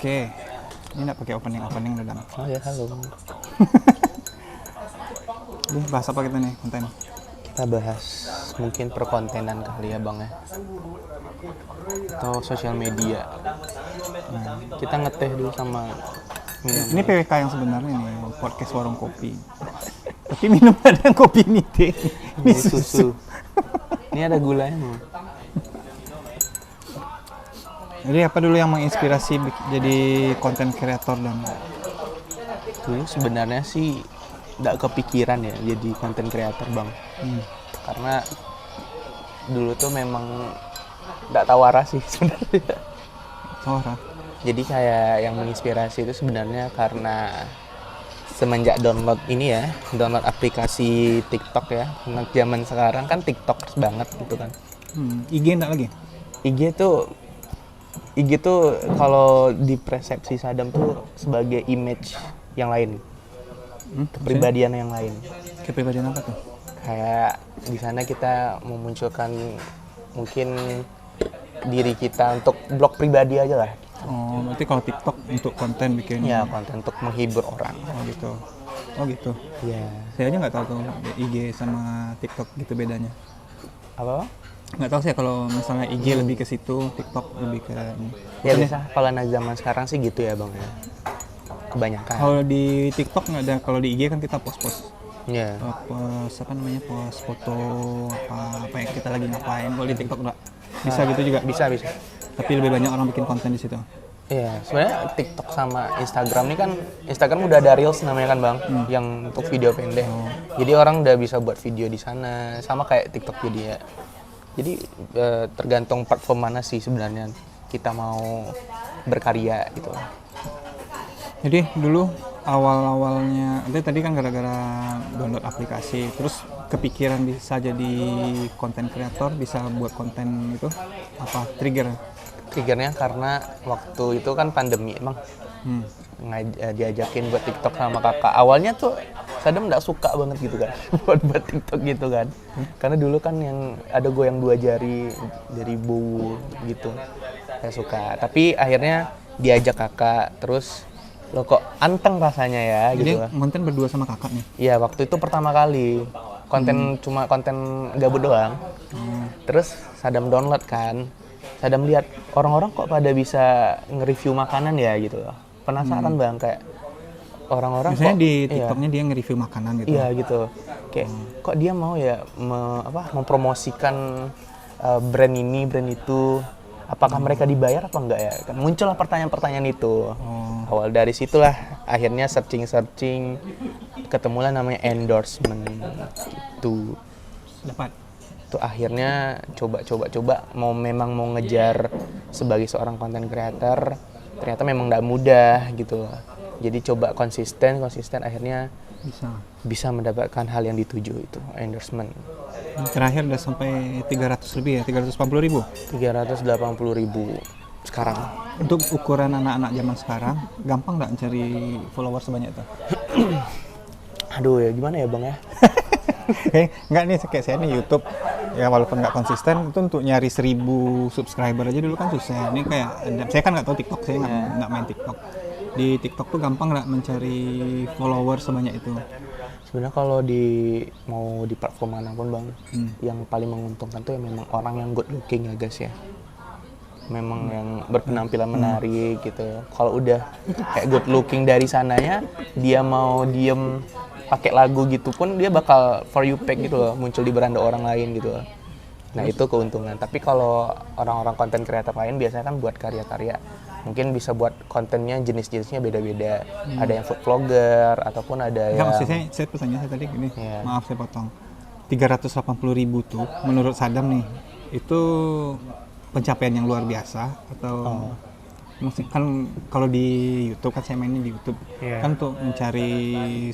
Oke, ini nggak pakai opening udah dong. Oh ya, halo. Ini bahas apa kita nih konten? Kita bahas mungkin perkontenan kali ya Bang ya. Atau sosial media. Kita ngeteh dulu sama minum. Ini PWK yang sebenarnya nih, podcast warung kopi. Tapi minum ada yang kopi ini teh. Ini susu. Ini ada gulanya. Jadi apa dulu yang menginspirasi jadi konten kreator dan Dulu sebenarnya sih nggak kepikiran ya jadi konten kreator Bang. Karena dulu tuh memang nggak tahu arah sih sebenarnya. Sora? Jadi kayak yang menginspirasi itu sebenarnya karena semenjak download aplikasi TikTok ya. Anak zaman sekarang kan TikTok banget gitu kan. IG enggak lagi? IG tuh kalau di persepsi Sadam tuh sebagai image yang lain, kepribadian yang lain. Kepribadian apa tuh? Kayak di sana kita memunculkan mungkin diri kita untuk blog pribadi aja lah. Oh, berarti kalau TikTok untuk konten bikin? Ya, konten untuk menghibur orang. Oh gitu. Oh gitu. Ya. Saya aja nggak tahu tuh IG sama TikTok gitu bedanya. Apa? Nggak tahu sih kalau misalnya IG lebih ke situ, TikTok lebih ke ini. Ya bisa. Kalau anak zaman sekarang sih gitu ya Bang ya. Kebanyakan. Kalau di TikTok nggak ada, kalau di IG kan kita post-post. Ya. Post apa namanya, post foto apa yang kita lagi ngapain. Kalau di TikTok nggak bisa gitu juga. Bisa. Tapi lebih banyak orang bikin konten di situ. Iya, sebenarnya TikTok sama Instagram ini kan, Instagram udah ada Reels namanya kan Bang, yang untuk video pendek. Jadi orang udah bisa buat video di sana, sama kayak TikTok jadi ya. Jadi tergantung platform mana sih sebenarnya kita mau berkarya gitu. Jadi dulu awal-awalnya, tadi kan gara-gara download aplikasi, terus kepikiran bisa jadi konten kreator, bisa buat konten itu, apa Triggernya karena waktu itu kan pandemi emang diajakin buat TikTok sama kakak. Awalnya tuh Sadam nggak suka banget gitu kan buat TikTok gitu kan. Karena dulu kan yang ada goyang 2 jari dari bowo gitu. Saya suka. Tapi akhirnya diajak kakak, terus lo kok anteng rasanya ya Jadi gitu. konten berdua sama kakak nih? Iya, waktu itu pertama kali. Cuma konten gabut doang. Terus Sadam download kan. Sadam lihat orang-orang kok pada bisa nge-review makanan ya gitu. Penasaran Bang, kayak orang-orang misalnya kok di TikToknya dia nge-review makanan gitu? Iya gitu. Kayak kok dia mau ya mempromosikan brand ini, brand itu. Apakah mereka dibayar apa enggak ya? Kan muncullah pertanyaan-pertanyaan itu. Awal dari situlah akhirnya searching ketemulah namanya endorsement itu. Dapat? Tuh akhirnya coba memang mau ngejar sebagai seorang content creator, ternyata memang nggak mudah gitu. Jadi coba konsisten akhirnya bisa mendapatkan hal yang dituju, itu endorsement. Terakhir udah sampai 300 lebih ya, 380.000? 380.000 sekarang. Untuk ukuran anak-anak zaman sekarang, gampang nggak mencari followers sebanyak itu? Aduh ya gimana ya Bang ya? Nggak nih, kayak saya nih YouTube ya, walaupun nggak konsisten itu untuk nyari 1.000 subscriber aja dulu kan susah. Ini kayak saya kan nggak tahu TikTok, saya nggak main TikTok. Di TikTok tuh gampang nggak mencari followers sebanyak itu? Sebenarnya kalau mau di platform manapun Bang, yang paling menguntungkan tuh ya memang orang yang good looking ya guys ya. Memang yang berpenampilan menarik gitu. Kalau udah kayak good looking dari sananya, dia mau diem pakai lagu gitu pun dia bakal for you page gitu loh, muncul di beranda orang lain gitu loh. Nah itu keuntungan. Tapi kalau orang-orang konten kreator lain biasanya kan buat karya-karya, mungkin bisa buat kontennya jenis-jenisnya beda-beda. Ada yang food vlogger ataupun ada yang... Maksudnya saya pertanyaan saya tadi gini, maaf saya potong. 380.000 tuh menurut Sadam nih, itu pencapaian yang luar biasa atau maksudnya kan kalau di YouTube kan saya mainnya di YouTube kan untuk mencari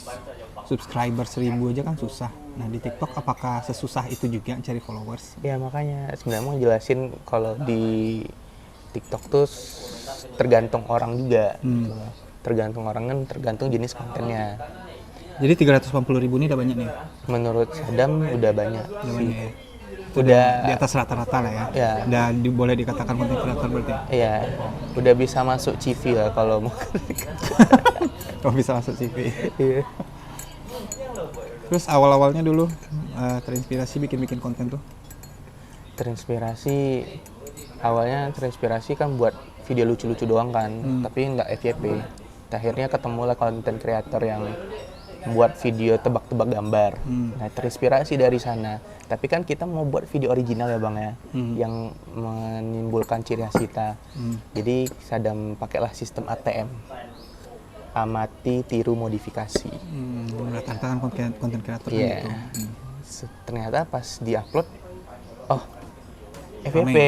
subscriber 1.000 aja kan susah. Nah di TikTok apakah sesusah itu juga cari followers? Ya makanya sebenarnya mau jelasin kalau di TikTok tuh tergantung orang juga. Tergantung orang kan, tergantung jenis kontennya. Jadi 380.000 ini udah banyak nih? Menurut Sadam udah banyak. Udah banyak ya? itu udah di atas rata-rata lah ya. Ya. Udah boleh dikatakan konten kreator berarti. Iya, udah bisa masuk CV lah kalau mau. Kalau bisa masuk CV. Iya. Terus awal-awalnya dulu terinspirasi bikin konten tuh? Awalnya terinspirasi kan buat video lucu-lucu doang kan, tapi nggak FYP. Akhirnya ketemu lah konten kreator yang buat video tebak-tebak gambar. Nah, terinspirasi dari sana. Tapi kan kita mau buat video original ya bang ya, yang menimbulkan ciri khas kita. Jadi Sadam pakailah sistem ATM, amati, tiru, modifikasi. Rata-rata kan konten kreator Iya. gitu. Ternyata pas diupload, oh FYP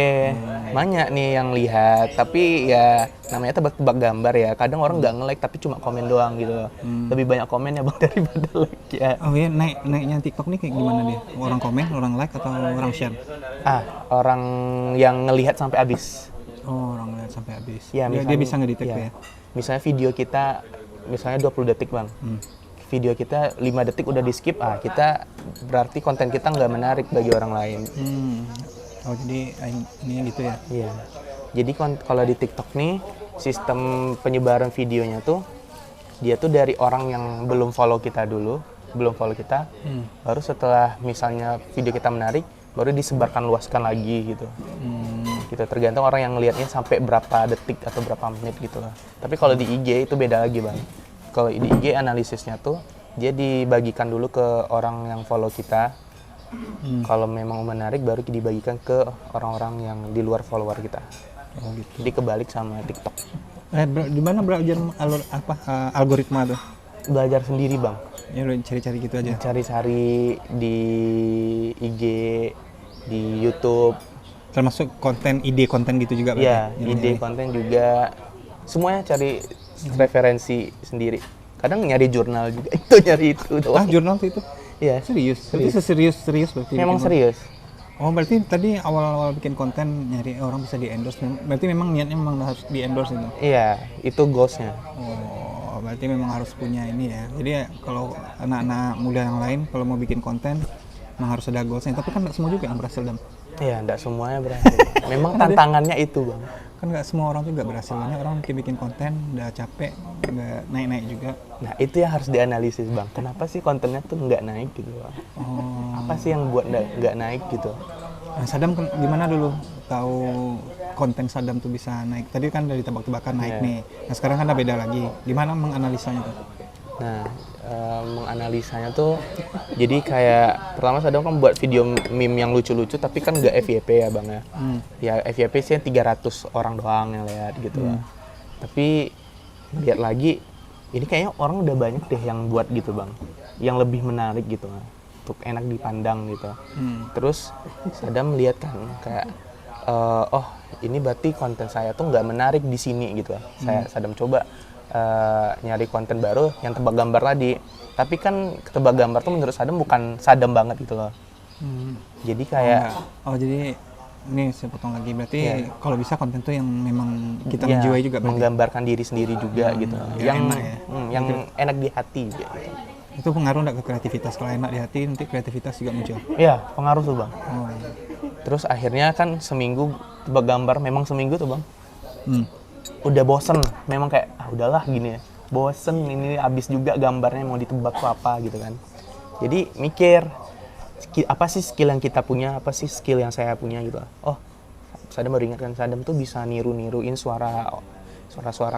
banyak nih yang lihat, tapi ya namanya tebak-tebak gambar ya. Kadang orang nggak nge-like tapi cuma komen doang gitu. Lebih banyak komennya bang daripada like ya. Oh iya, naiknya TikTok nih kayak gimana dia? Orang komen, orang like atau orang share? Orang yang ngelihat sampai habis. Oh, orang lihat sampai habis. Ya, Dia bisa ngedetek ya. ya? Misalnya video kita, misalnya 20 detik bang. Video kita 5 detik udah di skip, kita berarti konten kita nggak menarik bagi orang lain. Oh, jadi ini gitu ya? Iya. Jadi kalau di TikTok nih, sistem penyebaran videonya tuh, dia tuh dari orang yang belum follow kita dulu, baru setelah misalnya video kita menarik, baru disebarkan luaskan lagi gitu. Gitu, tergantung orang yang ngelihatnya sampai berapa detik atau berapa menit gitu lah. Tapi kalau di IG itu beda lagi bang. Kalau di IG analisisnya tuh, dia dibagikan dulu ke orang yang follow kita. Kalau memang menarik baru dibagikan ke orang-orang yang di luar follower kita. Oh gitu. Jadi kebalik sama TikTok. Di mana belajar algoritma tuh? Belajar sendiri bang. Ya lu cari-cari gitu aja. Cari-cari di IG, di YouTube. Termasuk ide konten gitu juga berarti? Iya, ide konten juga. Semuanya cari referensi sendiri. Kadang nyari jurnal juga. Nyari itu doang. Jurnal tuh itu? Iya. Serius? Berarti serius berarti? Memang serius. Oh, berarti tadi awal-awal bikin konten nyari orang bisa di-endorse. Berarti memang niatnya memang harus di-endorse itu? Iya, itu goals-nya. Oh, berarti memang harus punya ini ya. Jadi ya, kalau anak-anak muda yang lain kalau mau bikin konten memang harus ada goals-nya. Tapi kan nggak semua juga yang berhasil, Dam. Iya, nggak semuanya berhasil. Memang tantangannya itu, Bang. Kan nggak semua orang juga berhasil. Banyak orang bikin konten udah capek, nggak naik-naik juga. Nah, itu yang harus dianalisis, Bang. Kenapa sih kontennya tuh nggak naik gitu, Bang? Apa sih yang buat nggak naik gitu? Nah, Sadam gimana dulu tahu konten Sadam tuh bisa naik? Tadi kan dari tebak-tebakan naik nih. Nah, sekarang kan ada beda lagi. Gimana menganalisanya tuh? Nah, menganalisanya tuh jadi kayak pertama Sadam kan buat video meme yang lucu-lucu tapi kan nggak FYP ya, Bang ya. Ya FYP sih 300 orang doang yang lihat gitu lah. Tapi lihat lagi ini kayaknya orang udah banyak deh yang buat gitu, Bang. Yang lebih menarik gitu lah. Untuk enak dipandang gitu. Terus Sadam lihat kan kayak oh, ini berarti konten saya tuh nggak menarik di sini gitu. Sadam coba nyari konten baru yang tebak gambar tadi. Tapi kan tebak gambar tuh menurut Sadam bukan Sadam banget gitu loh. Jadi kayak jadi ini saya potong lagi, berarti kalau bisa konten tuh yang memang kita menjiwai juga berarti? Menggambarkan diri sendiri juga gitu. Yang enak ya? Yang enak di hati gitu. Itu pengaruh nggak ke kreativitas? Kalau enak di hati nanti kreativitas juga muncul? Iya, pengaruh tuh, Bang. Oh. Terus akhirnya kan seminggu tebak gambar, memang seminggu tuh, Bang. Udah bosen, memang kayak udahlah gini ya. Bosen, ini habis juga gambarnya mau ditebak tuh apa gitu kan. Jadi mikir, apa sih skill yang kita punya, apa sih skill yang saya punya gitu. Oh, Sadam baru ingat kan, Sadam tuh bisa niru-niruin suara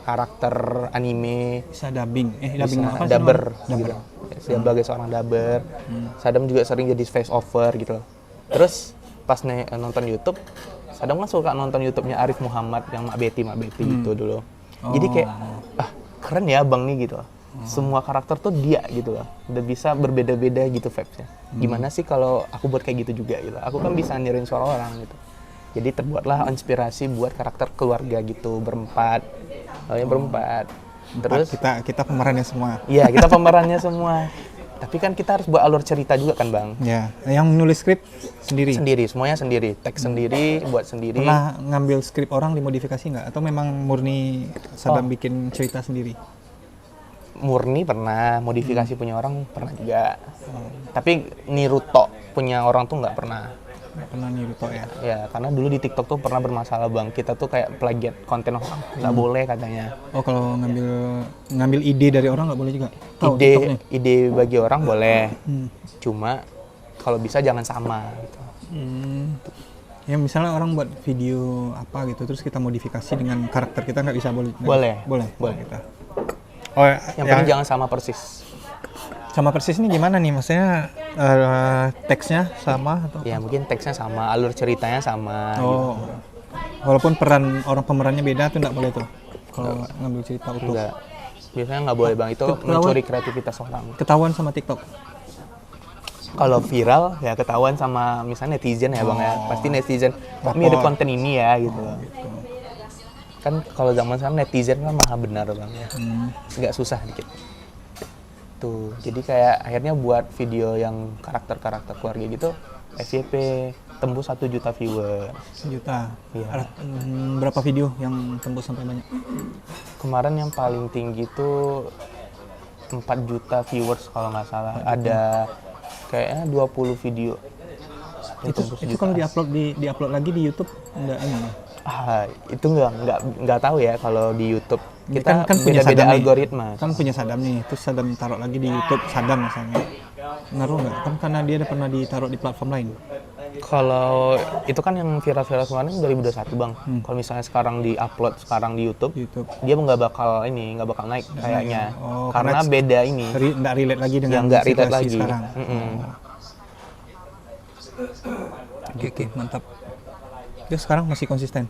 karakter anime. Bisa dubbing, Bisa dubber gitu. Sebagai seorang dubber. Sadam juga sering jadi voice over gitu. Terus pas nonton YouTube, Sadam kan suka nonton YouTube-nya Arif Muhammad yang Mak Betty gitu dulu. Jadi kayak keren ya Bang nih gitu. Semua karakter tuh dia gitu loh. Udah bisa berbeda-beda gitu vibes-nya. Gimana sih kalau aku buat kayak gitu juga gitu. Aku kan bisa niruin suara orang gitu. Jadi terbuatlah inspirasi buat karakter keluarga gitu, berempat. Terus kita pemerannya semua. Iya, kita pemerannya semua. Tapi kan kita harus buat alur cerita juga kan, Bang. Ya, yang nulis skrip sendiri? Sendiri, semuanya sendiri. Teks sendiri, buat sendiri. Pernah ngambil skrip orang dimodifikasi nggak? Atau memang murni Sadam bikin cerita sendiri? Murni pernah, modifikasi punya orang pernah juga. Tapi niru tok punya orang tuh nggak pernah. Nggak pernah niru toh ya. Ya, karena dulu di TikTok tuh pernah bermasalah bang. Kita tuh kayak plagiat konten orang, nggak boleh katanya. Oh kalau ngambil ide dari orang nggak boleh juga? Tahu TikToknya? Ide bagi orang boleh, cuma kalau bisa jangan sama. Gitu. Ya misalnya orang buat video apa gitu, terus kita modifikasi dengan karakter kita nggak bisa boleh? Boleh. Kita. Oh Yang penting jangan sama persis. Sama persis ini gimana nih? Maksudnya teksnya sama atau? Ya mungkin teksnya sama, alur ceritanya sama. Oh, gitu. Walaupun orang pemerannya beda tuh nggak boleh tuh kalau ngambil cerita utuh. Enggak. Biasanya nggak boleh bang, itu mencuri kreativitas orang. Ketahuan sama TikTok. Kalau viral ya ketahuan sama misalnya netizen ya bang ya, pasti netizen kok mirip konten ini ya gitu. Kan kalau zaman sekarang netizen kan maha benar bang ya, nggak susah dikit. Tuh, jadi kayak akhirnya buat video yang karakter keluarga gitu, FYP tembus 1 juta viewer. 1 juta. Iya. Berapa video yang tembus sampai banyak? Kemarin yang paling tinggi tuh 4 juta viewers kalau nggak salah. Ada kayaknya 20 video. Itu kalau diupload lagi di YouTube enggak ini ya? Itu nggak tahu ya kalau di YouTube. Kita kan punya beda-beda Sadam algoritma. Kan punya Sadam nih, terus Sadam taruh lagi di YouTube Sadam misalnya. Ngaruh nggak? Kan karena dia ada pernah ditaruh di platform lain. Kalau itu kan yang viral-viral kemarin 2021 bang. Kalau misalnya sekarang di-upload sekarang di YouTube, dia nggak bakal naik kayaknya. Oh, karena beda ini. Nggak relate lagi dengan yang nggak relate situasi lagi. sekarang. Oke, mantap. Dia sekarang masih konsisten.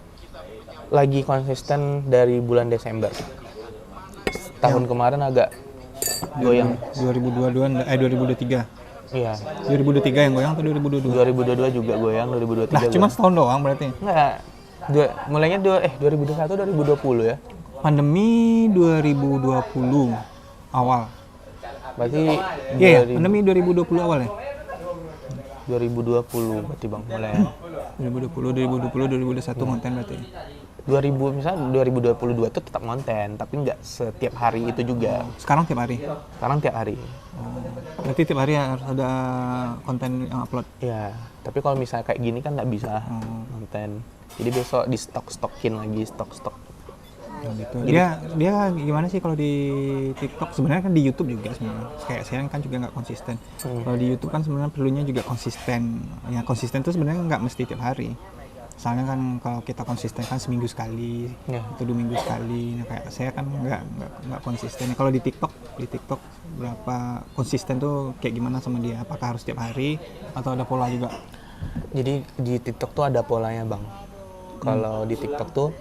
Lagi konsisten dari bulan Desember. Tahun kemarin agak goyang. 2023. Iya. 2023 yang goyang atau 2022? 2022 juga goyang, 2023. Nah, cuma setahun doang berarti. Enggak. Mulainya 2021 2020 ya. Pandemi 2020 awal. Berarti Iya, pandemi 2020 awal ya. 2020 berarti Bang mulai. 2020, 2021 konten berarti. 2022 tuh tetap konten, tapi nggak setiap hari itu juga. Sekarang tiap hari? Sekarang tiap hari. Berarti tiap hari harus ada konten yang upload? Iya, tapi kalau misalnya kayak gini kan nggak bisa konten. Jadi besok di stok-stokin lagi, stok-stok. Oh gitu. Dia gimana sih kalau di TikTok? Sebenarnya kan di YouTube juga sebenarnya. Kayak saya kan juga nggak konsisten. Kalau di YouTube kan sebenarnya perlunya juga konsisten. Yang konsisten itu sebenarnya nggak mesti tiap hari. Soalnya kan kalau kita konsisten kan seminggu sekali, atau 2 minggu sekali. Nah, kayak saya kan nggak konsisten. Kalau di TikTok berapa konsisten tuh kayak gimana sama dia? Apakah harus tiap hari atau ada pola juga? Jadi di TikTok tuh ada polanya Bang. Kalau di TikTok tuh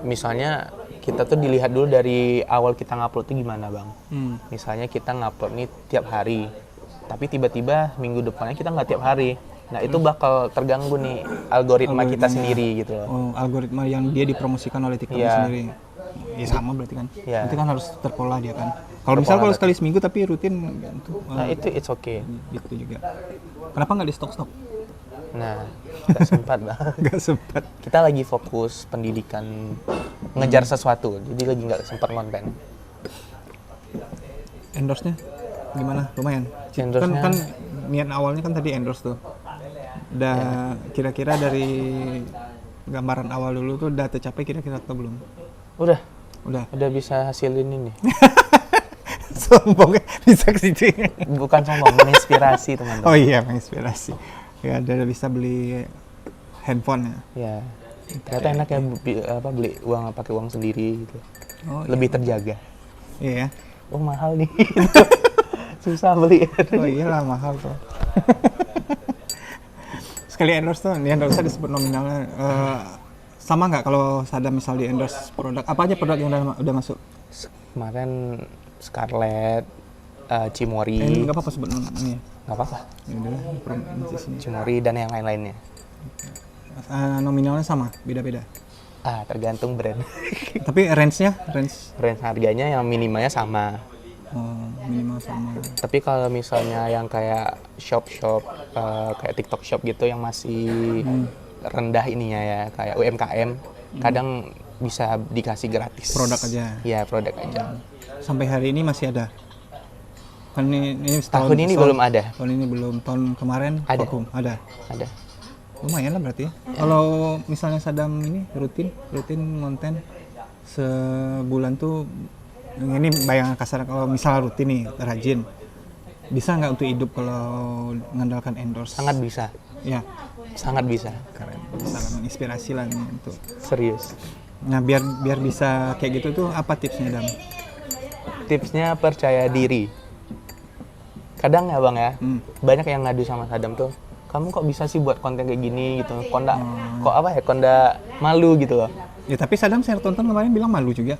misalnya kita tuh dilihat dulu dari awal kita ngupload tuh gimana Bang. Misalnya kita ngupload nih tiap hari, tapi tiba-tiba minggu depannya kita nggak tiap hari. Nah itu bakal terganggu nih algoritma kita sendiri gitu loh. Oh, algoritma yang dia dipromosikan oleh TikTok sendiri. Ya sama berarti kan. Berarti kan harus terpola dia kan. Kalau kalau sekali seminggu tapi rutin nah itu it's okay. Gitu juga. Kenapa nggak di stok-stok? Nah, nggak sempat Bang. Nggak sempat. Kita lagi fokus pendidikan, ngejar sesuatu, jadi lagi nggak sempat konten. Endorse-nya gimana? Lumayan. Endorse-nya Kan niat awalnya kan tadi endorse tuh. Udah kira-kira dari gambaran awal dulu tuh udah tercapai kira-kira atau belum? Udah bisa hasilin ini. Sombongnya bisa ke situ. Bukan sombong, menginspirasi teman-teman. Oh iya, menginspirasi. Ya udah bisa beli handphone ya. Ya. Ternyata enak ya beli pakai uang sendiri gitu. Oh, lebih terjaga. Iya. Oh mahal nih. Susah beli. Oh iyalah mahal tuh. Sekali endorse tuh, di endorse disebut nominalnya. Sama nggak kalau Sadam misal di endorse produk, apa aja produk yang udah masuk? Kemarin Scarlett, Cimory. Nggak apa-apa sebut ini ya? Nggak apa-apa. Ya udahlah, Cimory dan yang lain-lainnya. Nominalnya sama, beda-beda? Tergantung brand. Tapi range harganya yang minimalnya sama. Minimal sama. Tapi kalau misalnya yang kayak shop kayak TikTok shop gitu yang masih rendah ininya ya, kayak UMKM, kadang bisa dikasih gratis. Produk aja? Iya, produk aja. Sampai hari ini masih ada? Kan ini tahun ini belum ada. Tahun ini belum, tahun kemarin ada. Vakum? Ada. Lumayan lah berarti ya. Kalau misalnya Sadam ini rutin konten sebulan tuh, ini bayangan kasar, kalau misalnya rutin nih rajin, bisa nggak untuk hidup kalau mengandalkan endorse? Sangat bisa. Ya, Sangat bisa. keren. Bisa menginspirasi lah nih untuk. Serius. Nah, biar bisa kayak gitu tuh apa tipsnya, Dam? Tipsnya percaya diri. Kadang ya Bang ya, banyak yang ngadu sama Sadam tuh, kamu kok bisa sih buat konten kayak gini gitu, kok ndak malu gitu loh. Ya tapi Sadam saya tonton kemarin bilang malu juga.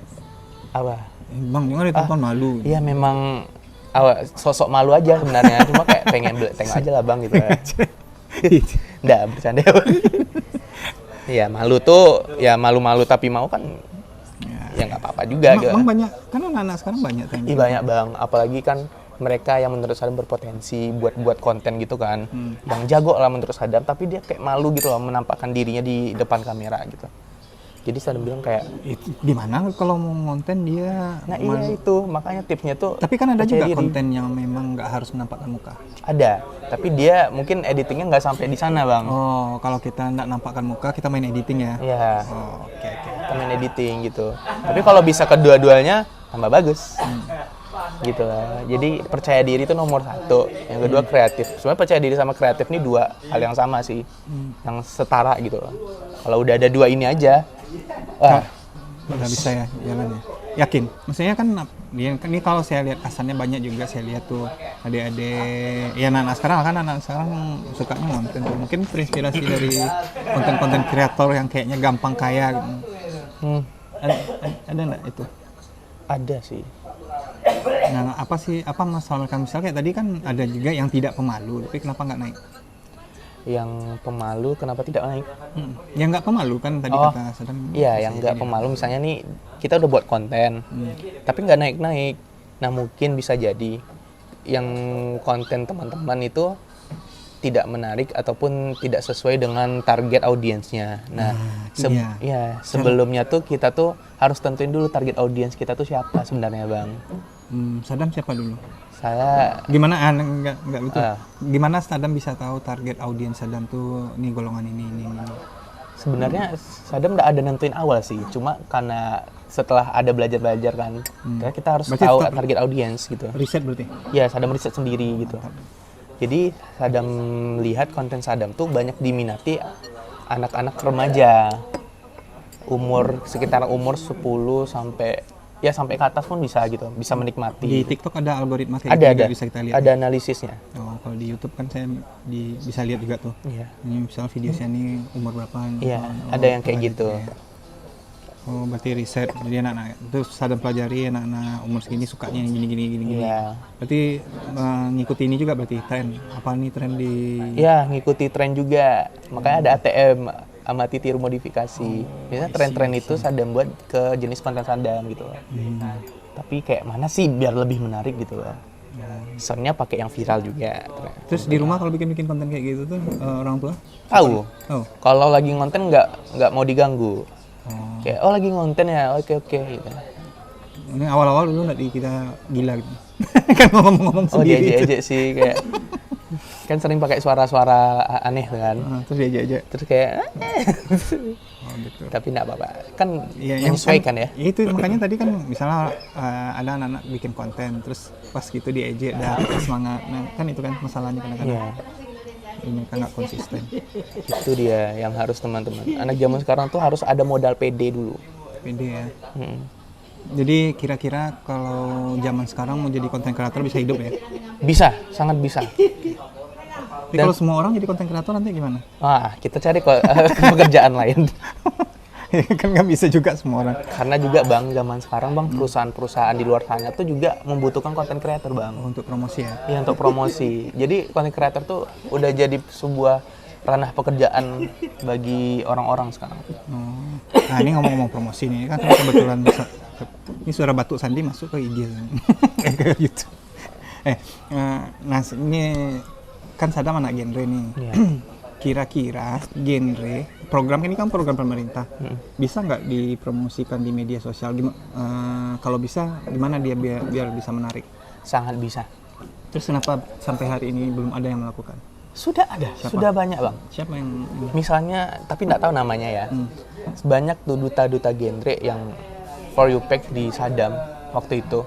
Apa? Bang, jangan ditonton malu. Iya memang sosok malu aja sebenarnya, cuma kayak pengen tengok aja lah Bang gitu ya. Nggak, bercanda. Iya malu tuh, ya malu-malu tapi mau kan, ya nggak apa-apa juga. Emang banyak, kan anak-anak sekarang banyak yang Iya banyak Bang, apalagi kan mereka yang menurut Sadam berpotensi buat konten gitu kan, yang jago lah menurut Sadam, tapi dia kayak malu gitu loh menampakkan dirinya di depan kamera gitu. Jadi Sadam bilang kayak, gimana kalau mau konten dia nah iya itu, makanya tipsnya tuh. Tapi kan ada juga percaya diri. konten yang memang nggak harus menampakkan muka. Ada, tapi dia mungkin editingnya nggak sampai di sana Bang. Oh, kalau kita nggak nampakkan muka, kita main editing ya? Iya, Oh, oke. kita main editing gitu. Tapi kalau bisa kedua-duanya tambah bagus. Gitu lah. Jadi percaya diri itu nomor satu. Yang kedua kreatif. Sebenarnya percaya diri sama kreatif ini dua hal yang sama sih, yang setara gitu. Kalau udah ada dua ini aja, wah, Udah bisa ya jalan ya. Yakin? Maksudnya kan ini kalau saya lihat kesannya banyak juga, saya lihat tuh adik-adik ya anak sekarang sukanya konten tuh. Mungkin terinspirasi dari konten-konten kreator yang kayaknya gampang kaya gitu. Ada nggak itu? ada sih. Nah, apa masalah mereka? Misalnya kayak tadi kan ada juga yang tidak pemalu, tapi kenapa nggak naik? Yang pemalu kenapa tidak naik? Yang nggak pemalu kan tadi kata Sadam. Iya, yang nggak pemalu misalnya nih kita udah buat konten, tapi nggak naik-naik. Nah mungkin bisa jadi yang konten teman-teman itu tidak menarik ataupun tidak sesuai dengan target audiensnya. Nah, sebelumnya tuh kita tuh harus tentuin dulu target audiens kita tuh siapa sebenarnya Bang. Sadam siapa dulu? Saya Gimana enggak betul. Gimana Sadam bisa tahu target audiens Sadam tuh nih golongan ini. sebenarnya Sadam nggak ada nentuin awal sih, cuma karena setelah ada belajar kan, karena kita harus Berarti tahu target audiens gitu. Riset berarti. Ya, Sadam riset sendiri gitu. Jadi Sadam lihat konten Sadam tuh banyak diminati anak-anak remaja. Sekitar umur 10 sampai ke atas pun bisa gitu, bisa menikmati. Di TikTok ada algoritma kayak Ada, juga bisa kita lihat. ada analisisnya. Oh, kalau di YouTube kan saya bisa lihat juga tuh. Iya. Ini misalnya videonya nih umur berapa? Iya, ada yang kayak gitu. Oh, berarti riset. Jadi anak-anak itu Sadam pelajari anak-anak umur segini sukanya yang gini. Iya. Berarti mengikuti ini juga berarti tren. Apa nih tren di Iya, ngikuti tren juga. Makanya ada ATM, amati tiru modifikasi. Biasanya tren-tren itu Sadam buat ke jenis konten Sadam gitu. Tapi kayak mana sih biar lebih menarik gitu lah. Soalnya pakai yang viral juga. Terus di rumah kalau bikin konten kayak gitu tuh orang tua Tahu. Oh. Kalau lagi ngonten nggak mau diganggu. Kayak lagi ngonten ya, oke gitu. Ini awal-awal dulu nggak kita gila gitu. Kan ngomong-ngomong sendiri. Diajak sih kayak kan sering pakai suara-suara aneh kan. Terus diajak. Terus kayak Oh gitu. tapi enggak apa-apa. Kan Iya, menyesuaikan ya. Itu makanya tadi kan misalnya ada anak-anak bikin konten terus pas gitu diejek dah semangat. Nah, kan itu kan masalahnya kadang-kadang. Iya. Mereka nggak konsisten. Itu dia yang harus teman-teman. Anak zaman sekarang tuh harus ada modal PD dulu. Pede ya. Jadi kira-kira kalau zaman sekarang mau jadi konten kreator bisa hidup ya? Bisa, sangat bisa. Tapi kalau semua orang jadi konten kreator nanti gimana? Wah, kita cari pekerjaan lain. Kan nggak bisa juga semua orang. Karena juga Bang, zaman sekarang Bang, perusahaan-perusahaan di luar sana tuh juga membutuhkan konten kreator Bang. Untuk promosi ya? Iya, untuk promosi. Jadi konten kreator tuh udah jadi sebuah ranah pekerjaan bagi orang-orang sekarang. Nah ini ngomong-ngomong promosi nih, kan kebetulan ini suara batuk Sandi masuk ke IG. Ke YouTube. Nah ini kan Sadam anak genre nih. Iya. Kira-kira genre program ini kan program pemerintah, bisa nggak dipromosikan di media sosial? Kalau bisa, gimana dia biar bisa menarik? Sangat bisa. Terus kenapa sampai hari ini belum ada yang melakukan? Sudah ada, sudah banyak bang. Siapa yang Misalnya, tapi nggak tahu namanya ya. Banyak tuh duta-duta genre yang For You Page di Sadam waktu itu.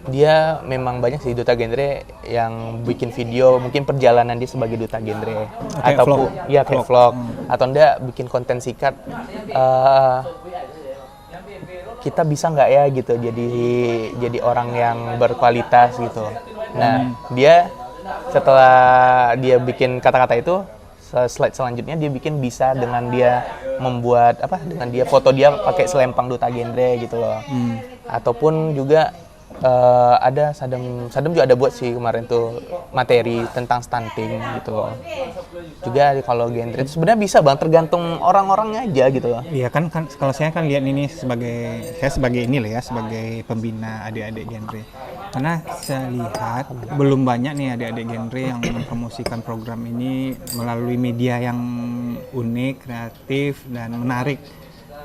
Dia memang banyak sih duta genre yang bikin video, mungkin perjalanan dia sebagai duta genre. Kayak Ataupun vlog. ya kayak vlog. Atau enggak bikin konten singkat. Kita bisa nggak ya gitu jadi orang yang berkualitas gitu. Nah, dia setelah dia bikin kata-kata itu, slide selanjutnya dia bikin bisa dengan dia membuat dengan dia foto dia pakai selempang duta genre gitu loh. Ataupun juga ada Sadam juga ada buat sih kemarin tuh materi tentang stunting gitu loh. Juga kalau genre itu sebenarnya bisa bang, tergantung orang-orangnya aja gitu loh. Iya kan kalau saya kan lihat ini sebagai ini lah ya, sebagai pembina adik-adik genre. Karena saya lihat belum banyak nih adik-adik genre yang mempromosikan program ini melalui media yang unik, kreatif dan menarik.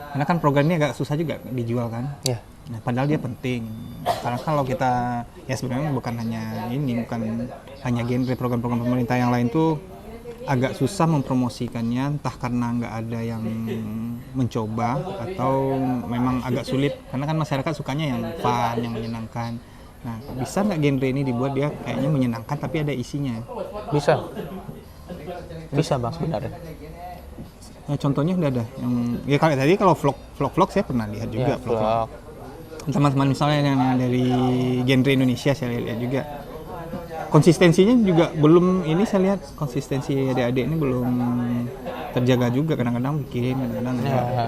Karena kan program ini agak susah juga dijual kan. Iya. Nah, padahal dia penting. Karena kalau kita ya sebenarnya bukan hanya hanya genre, program-program pemerintah yang lain tuh agak susah mempromosikannya, entah karena nggak ada yang mencoba atau memang agak sulit karena kan masyarakat sukanya yang fun, yang menyenangkan. Nah, bisa nggak genre ini dibuat dia kayaknya menyenangkan tapi ada isinya? Bisa bang sebenarnya. Nah, contohnya udah ada yang ya kalau vlog saya pernah lihat juga Ya, vlog. Teman-teman misalnya yang dari genre Indonesia saya lihat juga konsistensinya juga belum, ini saya lihat konsistensi adik-adik ini belum terjaga juga, kadang-kadang bikin kadang-kadang enggak. Ya,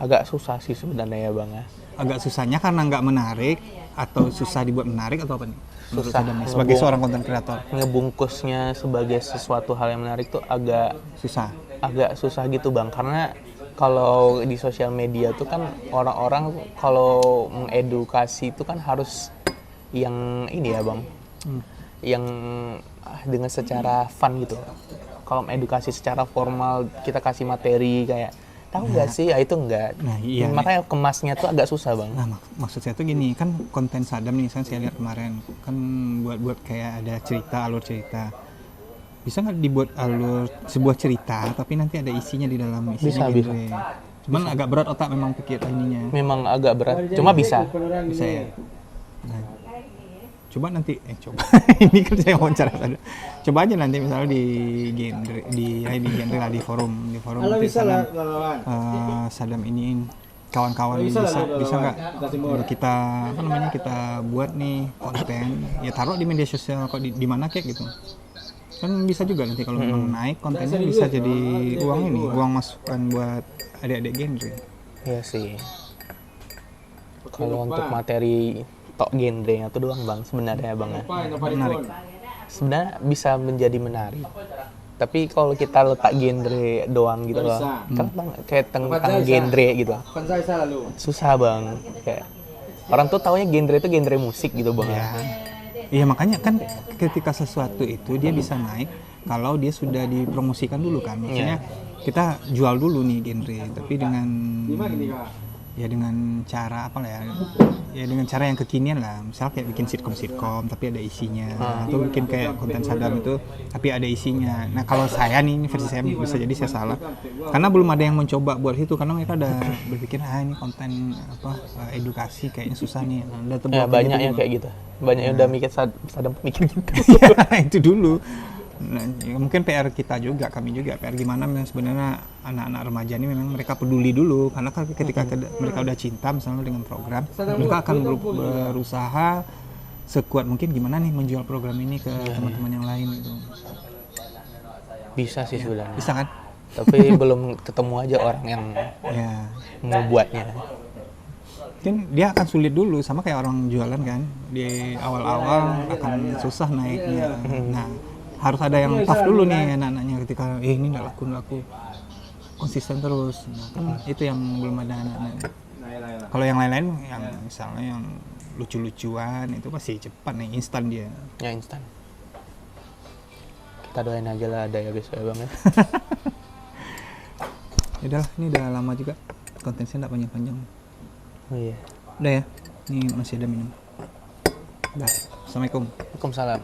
agak susah sih sebenarnya ya bang ya. Agak susahnya karena nggak menarik atau susah dibuat menarik atau apa nih? Menurut Susah. Sadam nih, sebagai seorang konten kreator Ngebungkusnya sebagai sesuatu hal yang menarik tuh agak susah. gitu bang, karena kalau di sosial media tuh kan orang-orang kalau mengedukasi itu kan harus yang ini ya bang, yang dengan secara fun gitu. Kalau mengedukasi secara formal kita kasih materi kayak tahu nggak sih, ya itu enggak. Nah, iya, makanya kemasnya tuh agak susah bang. Nah, maksud saya tuh gini, kan konten Sadam nih, saya lihat kemarin kan buat kayak ada alur cerita. Bisa nggak dibuat alur sebuah cerita, tapi nanti ada isinya di dalam isinya Bisa. Cuman agak berat otak memang pikir ininya. Memang agak berat, cuma bisa. Bisa ya. Nah, coba nanti ini kan saya wawancara Sadam. Coba aja nanti misalnya di genre lah, di forum nanti Sadam iniin kawan-kawan bisa nggak kita kita buat nih konten ya, taruh di media sosial kok di mana kayak gitu kan bisa juga nanti kalau memang naik kontennya bisa jadi uang masukan buat adik-adik genre. Iya sih. Kalau untuk materi tok genrenya tuh doang bang sebenarnya bang ya. Menarik. Sebenarnya bisa menjadi menarik. Tapi kalau kita letak genre doang gitu loh, kan bang kayak tentang genre gitu, susah bang. Kayak orang tuh taunya genre itu genre musik gitu bang. Ya. Iya makanya kan ketika sesuatu itu dia bisa naik kalau dia sudah dipromosikan dulu kan. Maksudnya kita jual dulu nih genre, tapi dengan cara apa lah ya dengan cara yang kekinian lah, misal kayak bikin sitkom tapi ada isinya, atau bikin kayak konten Sadam itu tapi ada isinya. Nah kalau saya nih, ini versi saya, bisa jadi saya salah karena belum ada yang mencoba buat itu, karena mereka udah berpikir ini konten edukasi kayaknya susah nih. Ya, banyak yang kayak gitu, banyak yang udah mikir Sadam mikir gitu. Ya, itu dulu. Nah, ya mungkin PR kita juga, kami juga PR gimana sebenarnya anak-anak remaja ini memang mereka peduli dulu, karena kan ketika mereka udah cinta misalnya dengan program, mereka akan berusaha sekuat mungkin gimana nih menjual program ini ke teman-teman yang lain gitu. Bisa sih sebenarnya. Bisa kan? Tapi belum ketemu aja orang yang mau buatnya. Mungkin dia akan sulit dulu, sama kayak orang jualan kan, di awal-awal akan susah naiknya. Nah, harus ada yang tough dulu nih anak-anaknya, ketika ini nggak laku konsisten terus. Nah, itu yang belum ada anak-anak. Kalau yang lain-lain yang misalnya yang lucu-lucuan itu pasti cepat nih, instan dia. Ya instan. Kita doain aja lah ada ya besok ya bang ya. Yaudah, ini udah lama juga konten saya nggak panjang-panjang. Oh iya. Udah ya, ini masih ada minum. Udah, assalamualaikum. Waalaikumsalam.